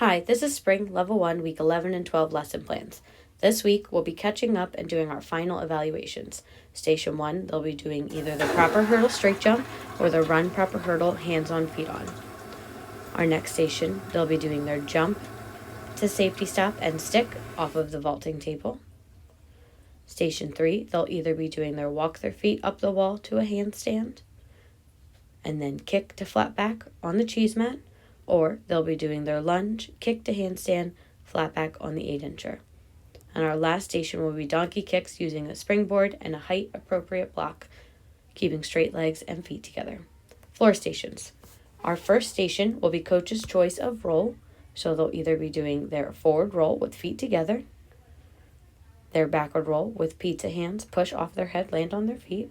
Hi, this is Spring, Level 1, Week 11 and 12 lesson plans. This week, we'll be catching up and doing our final evaluations. Station 1, they'll be doing either the proper hurdle straight jump or the run proper hurdle hands on feet on. Our next station, they'll be doing their jump to safety stop and stick off of the vaulting table. Station 3, they'll either be doing their walk their feet up the wall to a handstand and then kick to flat back on the cheese mat, or they'll be doing their lunge, kick to handstand, flat back on the 8-incher. And our last station will be donkey kicks using a springboard and a height appropriate block, keeping straight legs and feet together. Floor stations. Our first station will be coach's choice of roll, so they'll either be doing their forward roll with feet together, their backward roll with pizza hands push off their head, land on their feet,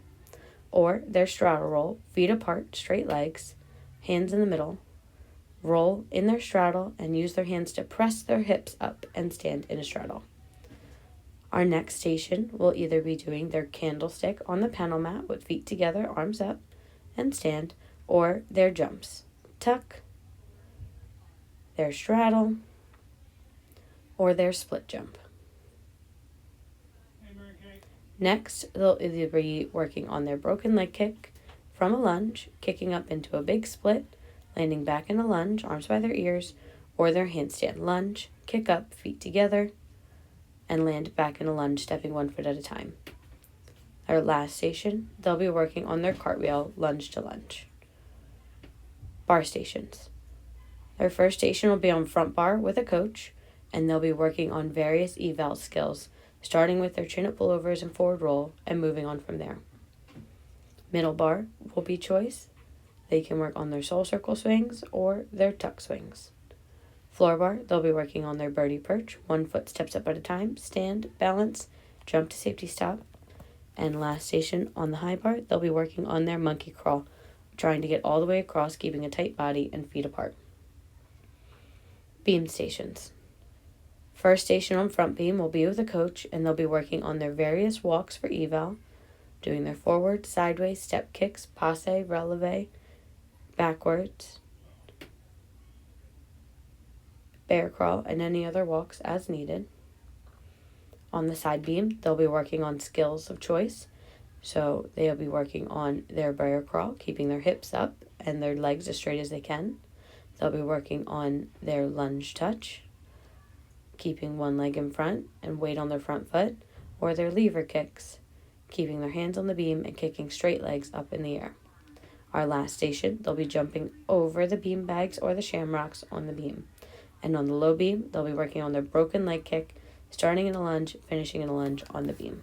or their straddle roll, feet apart, straight legs, hands in the middle, roll in their straddle, and use their hands to press their hips up and stand in a straddle. Our next station will either be doing their candlestick on the panel mat with feet together, arms up, and stand, or their jumps, tuck, their straddle, or their split jump. Next, they'll either be working on their broken leg kick from a lunge, kicking up into a big split, landing back in a lunge, arms by their ears, or their handstand lunge, kick up, feet together, and land back in a lunge, stepping 1 foot at a time. Our last station, they'll be working on their cartwheel, lunge to lunge. Bar stations. Their first station will be on front bar with a coach, and they'll be working on various eval skills, starting with their chin-up pullovers and forward roll, and moving on from there. Middle bar will be choice. They can work on their soul circle swings or their tuck swings. Floor bar, they'll be working on their birdie perch, 1 foot steps up at a time, stand, balance, jump to safety stop. And last station on the high bar, they'll be working on their monkey crawl, trying to get all the way across, keeping a tight body and feet apart. Beam stations. First station on front beam will be with a coach, and they'll be working on their various walks for eval, doing their forward, sideways, step kicks, passe, releve, backwards, bear crawl, and any other walks as needed. On the side beam, they'll be working on skills of choice. So they'll be working on their bear crawl, keeping their hips up and their legs as straight as they can. They'll be working on their lunge touch, keeping one leg in front and weight on their front foot, or their lever kicks, keeping their hands on the beam and kicking straight legs up in the air. Our last station, they'll be jumping over the beam bags or the shamrocks on the beam. And on the low beam, they'll be working on their broken leg kick, starting in a lunge, finishing in a lunge on the beam.